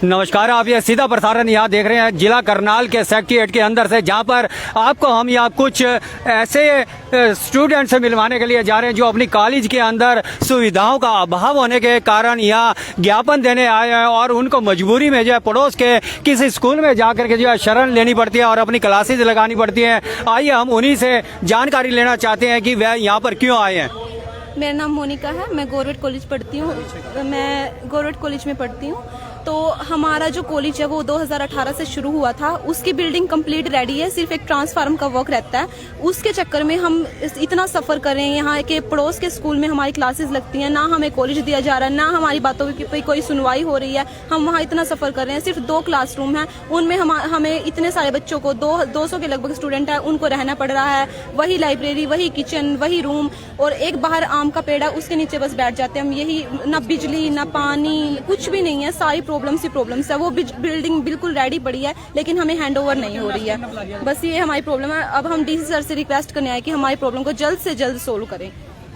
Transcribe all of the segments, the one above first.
नमस्कार, आप ये सीधा प्रसारण यहाँ देख रहे हैं जिला करनाल के सेक्रेटेरिएट के अंदर से, जहाँ पर आपको हम यहाँ कुछ ऐसे स्टूडेंट से मिलवाने के लिए जा रहे हैं जो अपनी कॉलेज के अंदर सुविधाओं का अभाव होने के कारण यहाँ ज्ञापन देने आए हैं और उनको मजबूरी में जो है पड़ोस के किसी स्कूल में जाकर के जो है शरण लेनी पड़ती है और अपनी क्लासेज लगानी पड़ती है। आइए हम उन्हीं से जानकारी लेना चाहते हैं कि वह यहाँ पर क्यों आए हैं। मेरा नाम मोनिका है, मैं गवर्नमेंट कॉलेज पढ़ती हूँ। मैं गवर्नमेंट कॉलेज में पढ़ती हूँ। तो हमारा जो कॉलेज है वो 2018 से शुरू हुआ था। उसकी बिल्डिंग कंप्लीट रेडी है, सिर्फ एक ट्रांसफार्म का वर्क रहता है। उसके चक्कर में हम इतना सफ़र कर रहे हैं। यहाँ के पड़ोस के स्कूल में हमारी क्लासेस लगती हैं, ना हमें कॉलेज दिया जा रहा है, ना हमारी बातों की कोई सुनवाई हो रही है। हम वहाँ इतना सफ़र कर रहे हैं। सिर्फ 2 क्लासरूम हैं, उनमें हमें इतने सारे बच्चों को 200 के लगभग स्टूडेंट है, उनको रहना पड़ रहा है। वही लाइब्रेरी, वही किचन, वही रूम और एक बाहर आम का पेड़ है, उसके नीचे बस बैठ जाते हैं हम। यही ना बिजली ना पानी, कुछ भी नहीं है। सारी प्रॉब्लम्स है। वो बिल्डिंग बिल्कुल रेडी पड़ी है लेकिन हमें हैंड ओवर नहीं हो रही है। बस ये हमारी प्रॉब्लम है। अब हम डीसी सर से रिक्वेस्ट करने आए कि हमारी प्रॉब्लम को जल्द से जल्द सोल्व करें।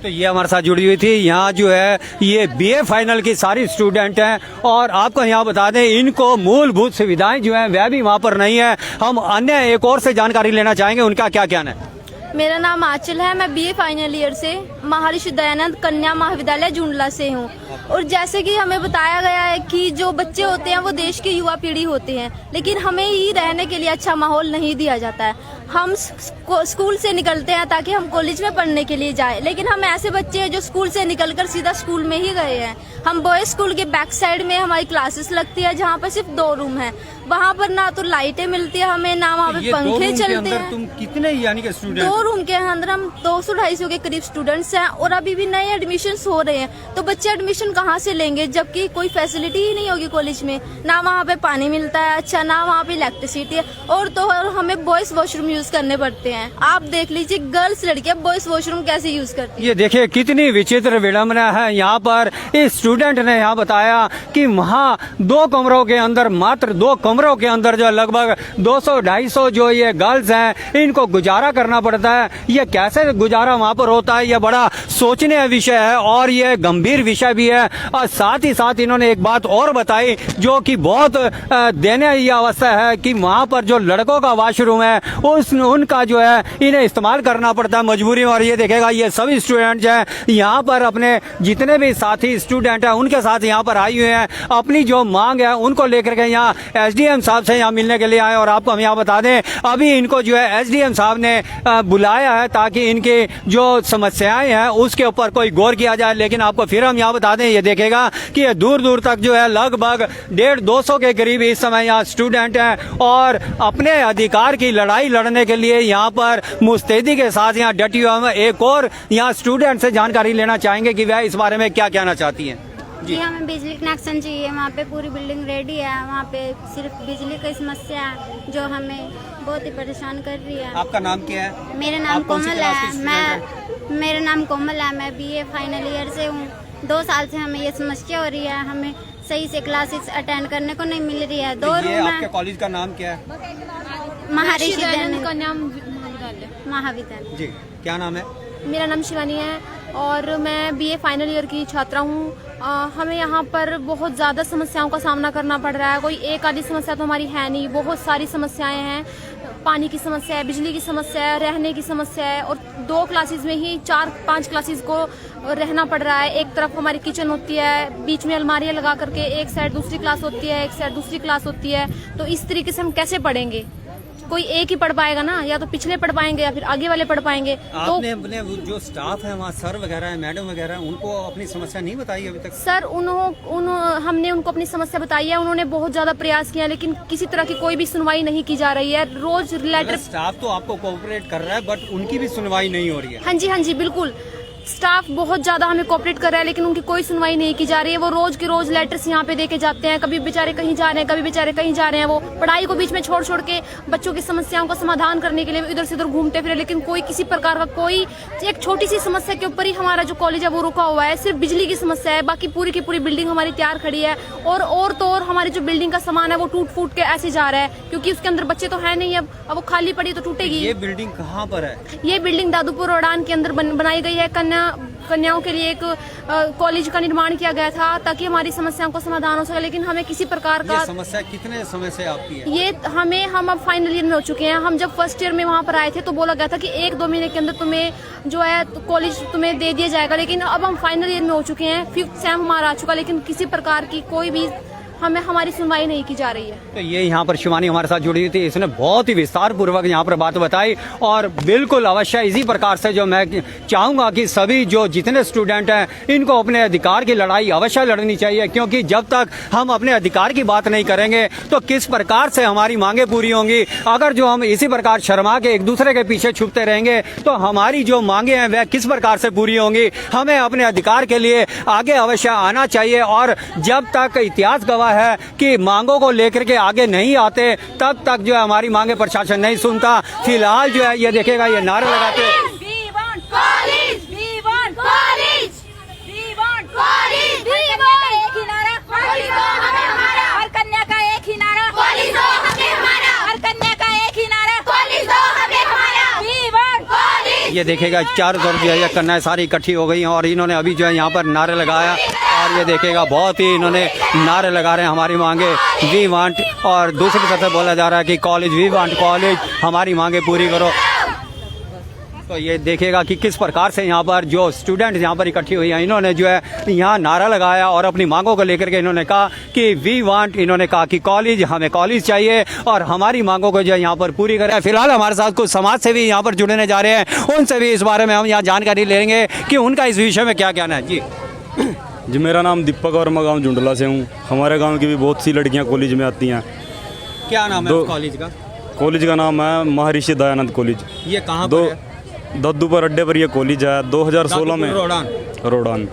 तो ये हमारे साथ जुड़ी हुई थी। यहाँ जो है ये बीए फाइनल की सारी स्टूडेंट हैं और आपको यहाँ बता दें इनको मूलभूत सुविधाएं जो हैं वह भी वहाँ पर नहीं है। हम अन्य एक और से जानकारी लेना चाहेंगे, उनका क्या कहना है। मेरा नाम आंचल है, मैं बीए फाइनल ईयर से महर्षि दयानंद कन्या महाविद्यालय जुंडला से हूँ। और जैसे कि हमें बताया गया है कि जो बच्चे होते हैं वो देश की युवा पीढ़ी होते हैं, लेकिन हमें ही रहने के लिए अच्छा माहौल नहीं दिया जाता है। हम स्कूल से निकलते हैं ताकि हम कॉलेज में पढ़ने के लिए जाएं, लेकिन हम ऐसे बच्चे हैं जो स्कूल से निकलकर सीधा स्कूल में ही गए हैं। हम बॉयज स्कूल के बैक साइड में हमारी क्लासेस लगती है, जहाँ पर सिर्फ 2 रूम है। वहाँ पर ना तो लाइटें मिलती है हमें, ना वहाँ पे पंखे चलते हैं। तुम कितने यानी कि स्टूडेंट? 2 रूम के अंदर हम 200-250 के करीब स्टूडेंट्स हैं और अभी भी नए एडमिशन हो रहे हैं। तो बच्चे एडमिशन कहाँ से लेंगे जबकि कोई फैसिलिटी ही नहीं होगी कॉलेज में। ना वहाँ पे पानी मिलता है अच्छा, ना वहाँ पे इलेक्ट्रिसिटी है, और तो और हमें बॉयज वॉशरूम यूज करने पड़ते हैं। आप देख लीजिए गर्ल्स लड़कियां बॉयज वॉशरूम कैसे यूज करती है। ये देखिए कितनी विचित्र विडंबना है। यहाँ पर इस स्टूडेंट ने यहाँ बताया कि वहाँ 2 कमरों के अंदर, मात्र 2 कमरों के अंदर जो लगभग 200-250 जो ये गर्ल्स हैं इनको गुजारा करना पड़ता है। ये कैसे गुजारा वहाँ पर होता है, ये बड़ा सोचने विषय है और ये गंभीर विषय भी है। और साथ ही साथ इन्होंने एक बात और बताई जो कि बहुत देने ये अवस्था है कि वहाँ पर जो लड़कों का वॉशरूम है उनका जो है इन्हें इस्तेमाल करना पड़ता है मजबूरी में। और ये देखेगा ये सभी स्टूडेंट हैं यहाँ पर अपने जितने भी साथी स्टूडेंट हैं उनके साथ यहाँ पर आए हुए हैं, अपनी जो मांग है उनको लेकर के यहाँ एसडीएम साहब से यहाँ मिलने के लिए आए। और आपको हम यहाँ बता दें अभी इनको जो है एसडीएम साहब ने बुलाया है ताकि इनकी जो समस्याएं हैं उसके ऊपर कोई गौर किया जाए। लेकिन आपको फिर हम यहाँ बता दें ये देखेगा कि ये दूर दूर तक जो है लगभग 150-200 के करीब इस समय यहाँ स्टूडेंट हैं और अपने अधिकार की लड़ाई लड़ने के लिए यहाँ पर मुस्तैदी के साथ यहाँ डटी हुई हैं। एक और यहाँ स्टूडेंट से जानकारी लेना चाहेंगे कि वह इस बारे में क्या कहना चाहती हैं। जी हमें बिजली कनेक्शन चाहिए। वहाँ पे पूरी बिल्डिंग रेडी है, वहाँ पे सिर्फ बिजली की समस्या है जो हमें बहुत ही परेशान कर रही है। आपका नाम क्या है? मेरा नाम कोमल है। मेरा नाम कोमल है, मैं बीए फाइनल ईयर से हूँ। 2 साल से हमें ये समस्या हो रही है, हमें सही से क्लासेस अटेंड करने को नहीं मिल रही है। 2 रूम है। आपके कॉलेज का नाम क्या है? महर्षि दयानंद कन्या महाविद्यालय। जी, क्या नाम है? मेरा नाम शिवानी है और मैं बीए फाइनल ईयर की छात्रा हूँ। हमें यहाँ पर बहुत ज़्यादा समस्याओं का सामना करना पड़ रहा है। कोई एक आधी समस्या तो हमारी है नहीं, बहुत सारी समस्याएं हैं। पानी की समस्या है, बिजली की समस्या है, रहने की समस्या है और 2 क्लासेस में ही 4-5 क्लासेस को रहना पड़ रहा है। एक तरफ हमारी किचन होती है, बीच में अलमारियाँ लगा करके एक साइड दूसरी क्लास होती है, एक साइड दूसरी क्लास होती है। तो इस तरीके से हम कैसे पढ़ेंगे? कोई एक ही पढ़ पाएगा ना, या तो पिछले पढ़ पाएंगे या फिर आगे वाले पढ़ पाएंगे। आपने अपने जो स्टाफ है वहाँ सर वगैरह है, मैडम वगैरह है, उनको अपनी समस्या नहीं बताई अभी तक? सर हमने उनको अपनी समस्या बताई है। उन्होंने बहुत ज्यादा प्रयास किया लेकिन किसी तरह की कोई भी सुनवाई नहीं की जा रही है। रोज लेटर, स्टाफ तो आपको कोऑपरेट कर रहा है बट उनकी भी सुनवाई नहीं हो रही है। हाँ जी बिल्कुल। स्टाफ बहुत ज्यादा हमें कोऑपरेट कर रहा है लेकिन उनकी कोई सुनवाई नहीं की जा रही है। वो रोज के रोज लेटर्स यहाँ पे देके जाते हैं। कभी बेचारे कहीं जा रहे हैं, कभी बेचारे कहीं जा रहे हैं। वो पढ़ाई को बीच में छोड़ के बच्चों की समस्याओं का समाधान करने के लिए इधर से उधर घूमते फिरे, लेकिन कोई किसी प्रकार का कोई एक छोटी सी समस्या के ऊपर ही हमारा जो कॉलेज है वो रुका हुआ है। सिर्फ बिजली की समस्या है, बाकी पूरी की पूरी बिल्डिंग हमारी तैयार खड़ी है। और तो और हमारी जो बिल्डिंग का सामान है वो टूट फूट के ऐसे जा रहा है क्योंकि उसके अंदर बच्चे तो है नहीं। अब वो खाली पड़ी तो टूटेगी। ये बिल्डिंग कहाँ पर है? ये बिल्डिंग दादूपुर उड़ान के अंदर बनाई गई है, कन्या कन्याओं के लिए एक कॉलेज का निर्माण किया गया था ताकि हमारी समस्याओं का समाधान हो सके, लेकिन हमें किसी प्रकार का ये समस्या कितने समय से आपकी है? ये हम अब फाइनल ईयर में हो चुके हैं। हम जब फर्स्ट ईयर में वहाँ पर आए थे तो बोला गया था कि 1-2 महीने के अंदर तुम्हें जो है कॉलेज तुम्हें दे दिया जाएगा, लेकिन अब हम फाइनल ईयर में हो चुके हैं, 5th सेम हमारा आ चुका, लेकिन किसी प्रकार की कोई भी हमारी सुनवाई नहीं की जा रही है। तो ये यहाँ पर शिवानी हमारे साथ जुड़ी हुई थी, इसने बहुत ही विस्तार पूर्वक यहाँ पर बात बताई और बिल्कुल अवश्य इसी प्रकार से जो मैं चाहूँगा कि सभी जो जितने स्टूडेंट हैं इनको अपने अधिकार की लड़ाई अवश्य लड़नी चाहिए, क्योंकि जब तक हम अपने अधिकार की बात नहीं करेंगे तो किस प्रकार से हमारी मांगे पूरी होंगी। अगर जो हम इसी प्रकार शर्मा के एक दूसरे के पीछे छुपते रहेंगे तो हमारी जो मांगे हैं वह किस प्रकार से पूरी होंगी। हमें अपने अधिकार के लिए आगे अवश्य आना चाहिए और जब तक इतिहास गवाह है कि मांगों को लेकर के आगे नहीं आते तब तक जो है हमारी मांगे प्रशासन नहीं सुनता। फिलहाल जो है ये देखेगा ये नारे लगाते ये देखेगा चारों तरफ जो है ये कन्याएं सारी इकट्ठी हो गई हैं और इन्होंने अभी जो है यहाँ पर नारे लगाया और ये देखेगा बहुत ही इन्होंने नारे लगा रहे हैं हमारी मांगे वी वांट, और दूसरी तरफ बोला जा रहा है कि कॉलेज वी वांट कॉलेज, हमारी मांगे पूरी करो। तो ये देखेगा कि किस प्रकार से यहाँ पर जो स्टूडेंट यहाँ पर इकट्ठी हुई हैं इन्होंने जो है यहाँ नारा लगाया और अपनी मांगों को लेकर के इन्होंने कहा कि वी वांट, इन्होंने कहा कि कॉलेज, हमें कॉलेज चाहिए और हमारी मांगों को जो है यहाँ पर पूरी करें। फिलहाल हमारे साथ कुछ समाज सेवी यहाँ पर जुड़ने जा रहे हैं, उनसे भी इस बारे में हम यहाँ जानकारी लेंगे कि उनका इस विषय में क्या कहना है। जी जी, मेरा नाम दीपक और मैं गाँव जुंडला से हूँ। हमारे गाँव की भी बहुत सी लड़कियाँ कॉलेज में आती हैं। क्या नाम है कॉलेज का? कॉलेज का नाम है महर्षि दयानंद कॉलेज। ये कहाँ पर है? दद्दूपुर अड्डे पर यह कॉलेज है। 2016 में रोडान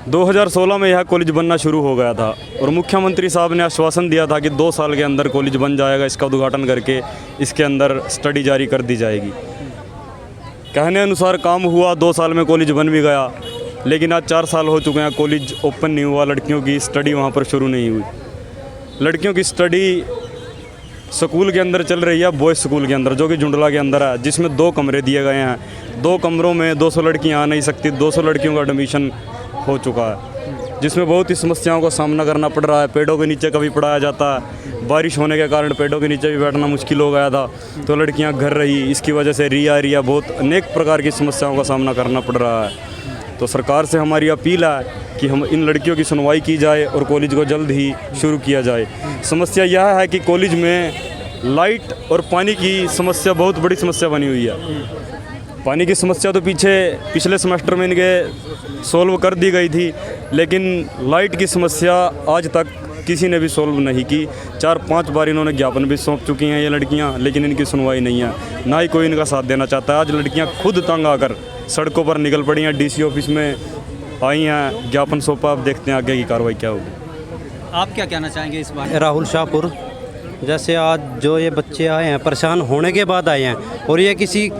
2016 में यह कॉलेज बनना शुरू हो गया था और मुख्यमंत्री साहब ने आश्वासन दिया था कि 2 साल के अंदर कॉलेज बन जाएगा, इसका उद्घाटन करके इसके अंदर स्टडी जारी कर दी जाएगी। कहने अनुसार काम हुआ, 2 साल में कॉलेज बन भी गया, लेकिन आज 4 साल हो चुके हैं, कॉलेज ओपन नहीं हुआ, लड़कियों की स्टडी वहाँ पर शुरू नहीं हुई। लड़कियों की स्टडी स्कूल के अंदर चल रही है, बॉयज़ स्कूल के अंदर, जो कि जुंडला के अंदर है, जिसमें 2 कमरे दिए गए हैं। 2 कमरों में 200 लड़कियां आ नहीं सकती, 200 लड़कियों का एडमिशन हो चुका है, जिसमें बहुत ही समस्याओं का सामना करना पड़ रहा है। पेड़ों के नीचे कभी पढ़ाया जाता है, बारिश होने के कारण पेड़ों के नीचे भी बैठना मुश्किल हो गया था, तो लड़कियाँ घर रही, इसकी वजह से रिया बहुत अनेक प्रकार की समस्याओं का सामना करना पड़ रहा है। तो सरकार से हमारी अपील है कि हम इन लड़कियों की सुनवाई की जाए और कॉलेज को जल्द ही शुरू किया जाए। समस्या यह है कि कॉलेज में लाइट और पानी की समस्या बहुत बड़ी समस्या बनी हुई है। पानी की समस्या तो पिछले सेमेस्टर में इनके सॉल्व कर दी गई थी, लेकिन लाइट की समस्या आज तक किसी ने भी सॉल्व नहीं की। 4-5 बार इन्होंने ज्ञापन भी सौंप चुकी हैं ये लड़कियां, लेकिन इनकी सुनवाई नहीं है, ना ही कोई इनका साथ देना चाहता है। आज लड़कियां खुद तंग आकर सड़कों पर निकल पड़ी हैं, डीसी ऑफिस में आई हैं, ज्ञापन सौंपा। अब देखते हैं आगे की कार्रवाई क्या होगी। आप क्या कहना चाहेंगे इस बारे? राहुल शाहपुर। जैसे आज जो ये बच्चे आए हैं परेशान होने के बाद आए हैं, और ये किसी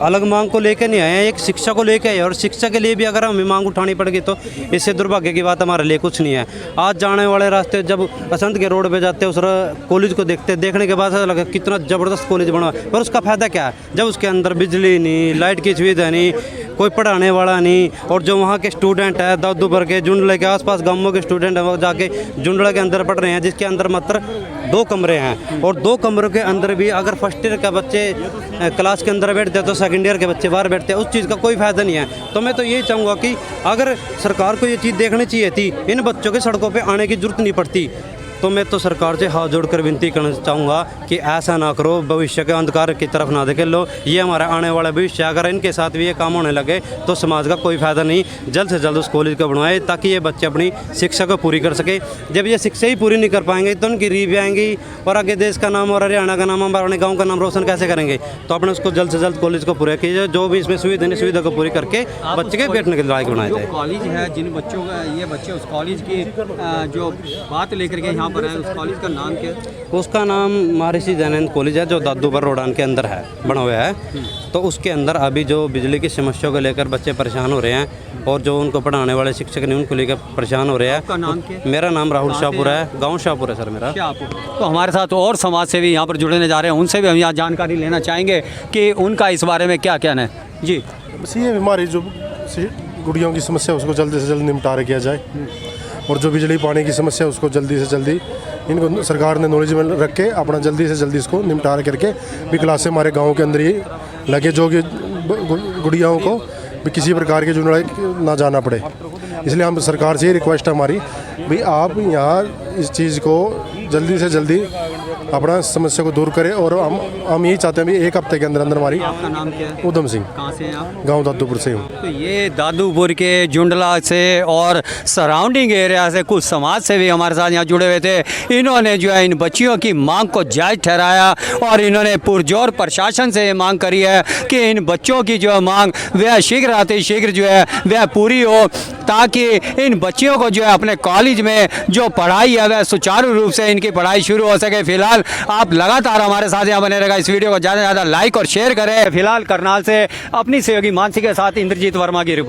अलग मांग को लेकर नहीं आए हैं, एक शिक्षा को लेकर आए हैं, और शिक्षा के लिए भी अगर हमें मांग उठानी पड़ेगी तो इससे दुर्भाग्य की बात हमारे लिए कुछ नहीं है। आज जाने वाले रास्ते जब बसंत के रोड पे जाते हैं, उस कॉलेज को देखने के बाद ऐसा लगा कितना ज़बरदस्त कॉलेज बना, पर उसका फ़ायदा क्या है जब उसके अंदर बिजली नहीं, लाइट की सुविधा नहीं, कोई पढ़ाने वाला नहीं। और जो वहाँ के स्टूडेंट है दद्दूपुर के, जुंडला के आसपास गाँवों के स्टूडेंट हैं, वो जाके जुंडला के अंदर पढ़ रहे हैं, जिसके अंदर मात्र 2 कमरे हैं, और 2 कमरों के अंदर भी अगर फर्स्ट ईयर का बच्चे क्लास के अंदर बैठते हैं तो सेकंड ईयर के बच्चे बाहर बैठते हैं, उस चीज़ का कोई फ़ायदा नहीं है। तो मैं तो यही चाहूँगा कि अगर सरकार को ये चीज़ देखनी चाहिए थी, इन बच्चों के सड़कों पे आने की जरूरत नहीं पड़ती। तो मैं तो सरकार से हाथ जोड़कर विनती करना चाहूँगा कि ऐसा ना करो, भविष्य के अंधकार की तरफ ना देखे लो, ये हमारा आने वाला भविष्य, अगर इनके साथ भी ये काम होने लगे तो समाज का कोई फ़ायदा नहीं। जल्द से जल्द उस कॉलेज को बनवाए ताकि ये बच्चे अपनी शिक्षा को पूरी कर सके। जब ये शिक्षा ही पूरी नहीं कर पाएंगे तो उनकी री भी आएंगी, और आगे देश का नाम और हरियाणा का नाम, अपने गाँव का नाम रोशन कैसे करेंगे। तो अपने उसको जल्द से जल्द कॉलेज को पूरा कीजिए, जो भी इसमें सुविधा को पूरी करके बच्चे के बैठने के लायक बनाए जाए। कॉलेज है जिन बच्चों का, ये बच्चे उस कॉलेज की जो बात लेकर के यहाँ पर आए, उस कॉलेज का नाम क्या है? उसका नाम महर्षि दयानंद कॉलेज है, जो दद्दूपुर रोडान के अंदर है, बना हुआ है। तो उसके अंदर अभी जो बिजली की समस्या को लेकर बच्चे परेशान हो रहे हैं, और जो उनको पढ़ाने वाले शिक्षक नहीं उनको लेकर परेशान हो रहे हैं। आपका नाम क्या? मेरा नाम राहुल शाहपुर है, गाँव शाहपुर है सर मेरा। तो हमारे साथ और समाज सेवी यहाँ पर जुड़ने जा रहे हैं, उनसे भी हम यहाँ जानकारी लेना चाहेंगे कि उनका इस बारे में क्या कहना है। जी, बस ये हमारी जो गुड़ियों की समस्या उसको जल्दी से जल्द निपटारा किया जाए, और जो बिजली पानी की समस्या उसको जल्दी से जल्दी इनको सरकार ने नॉलेज में रख के अपना जल्दी से जल्दी इसको निपटारा करके भी क्लासें हमारे गांव के अंदर ही लगे, जो कि गुड़ियाओं को भी किसी प्रकार की जुड़ाई ना जाना पड़े। इसलिए हम सरकार से ये रिक्वेस्ट है हमारी भी आप यहाँ इस चीज़ को जल्दी से जल्दी अपना समस्या को दूर करें, और हम यही चाहते हैं भी 1 हफ्ते के अंदर अंदर हमारी। आपका नाम क्या है? उधम सिंह, कहाँ से हैं आप? गांव दादूपुर से हूँ। तो ये दादूपुर के जुंडला से और सराउंडिंग एरिया से कुछ समाज सेवी हमारे साथ यहाँ जुड़े हुए थे। इन्होंने जो है इन बच्चियों की मांग को जायज़ ठहराया और इन्होंने पुरजोर प्रशासन से ये मांग करी है कि इन बच्चों की जो मांग वह शीघ्र अति शीघ्र जो है वह पूरी हो, ताकि इन बच्चियों को जो है अपने कॉलेज में जो पढ़ाई है वह सुचारू रूप से इनकी पढ़ाई शुरू हो सके। फिलहाल आप लगातार हमारे साथ यहाँ बने रहेगा। इस वीडियो को ज़्यादा से ज़्यादा लाइक और शेयर करें। फिलहाल करनाल से अपनी सहयोगी मानसी के साथ इंद्रजीत वर्मा की रिपोर्ट।